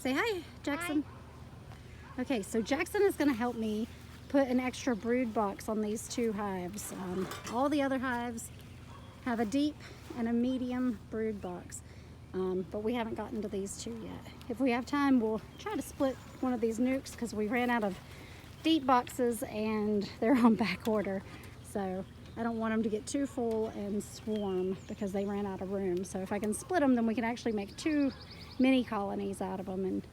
Say hi, Jackson. Hi. Okay, so Jackson is going to help me put an extra brood box on these two hives. All the other hives have a deep and a medium brood box, but we haven't gotten to these two yet. If we have time, we'll try to split one of these nukes because we ran out of deep boxes and they're on back order. So I don't want them to get too full and swarm because they ran out of room. So if I can split them, then we can actually make 2 mini colonies out of them and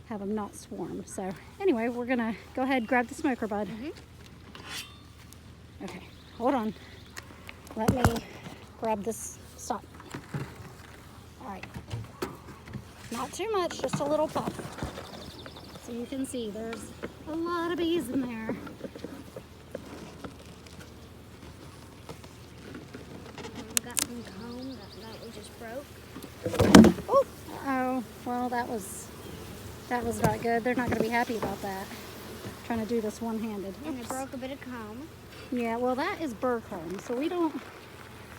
have them not swarm. So anyway, we're gonna go ahead and grab the smoker, bud. Okay, hold on. Let me grab this. Stop. All right. Not too much, just a little puff. So you can see there's a lot of bees in there. I've got some comb that we just broke. Oh, uh-oh. Well, that was not good. They're not going to be happy about that. Trying to do this one-handed. And I broke a bit of comb. Yeah, well, that is burr comb, so we don't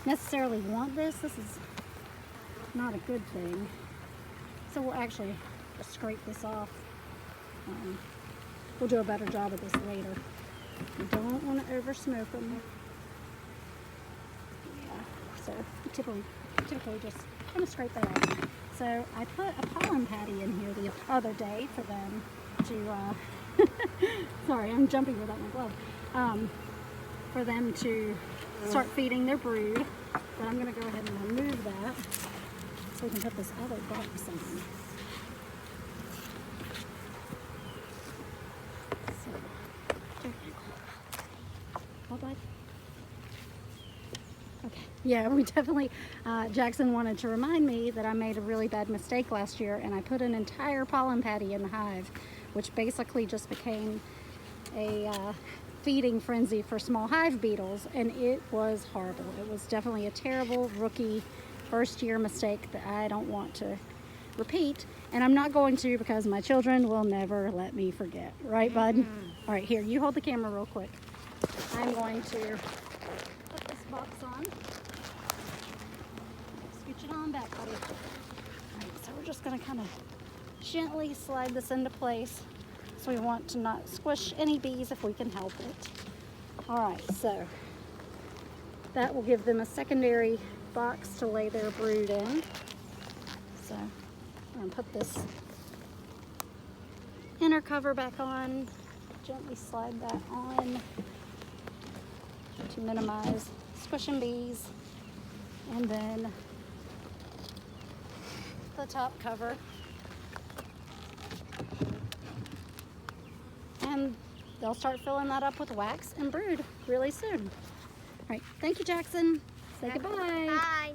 necessarily want this. This is not a good thing. So we'll actually scrape this off. We'll do a better job of this later. We don't want to over smoke them. Yeah, so typically just going to scrape that off. So I put a pollen patty in here the other day for them to, sorry, I'm jumping without my glove, for them to start feeding their brood. But I'm going to go ahead and remove that so we can put this other box in. Okay. Yeah, we definitely, Jackson wanted to remind me that I made a really bad mistake last year and I put an entire pollen patty in the hive, which basically just became a feeding frenzy for small hive beetles, and it was horrible. It was definitely a terrible rookie first year mistake that I don't want to repeat, and I'm not going to because my children will never let me forget. Right, bud? All right, here, you hold the camera real quick. I'm going to put this box on. Scooch it on back, buddy. All right, so we're just going to kind of gently slide this into place. So we want to not squish any bees if we can help it. All right, so that will give them a secondary box to lay their brood in. So I'm going to put this inner cover back on, gently slide that on to minimize squishing bees, and then the top cover, and they'll start filling that up with wax and brood really soon. All right, thank you, Jackson. Say goodbye. Bye.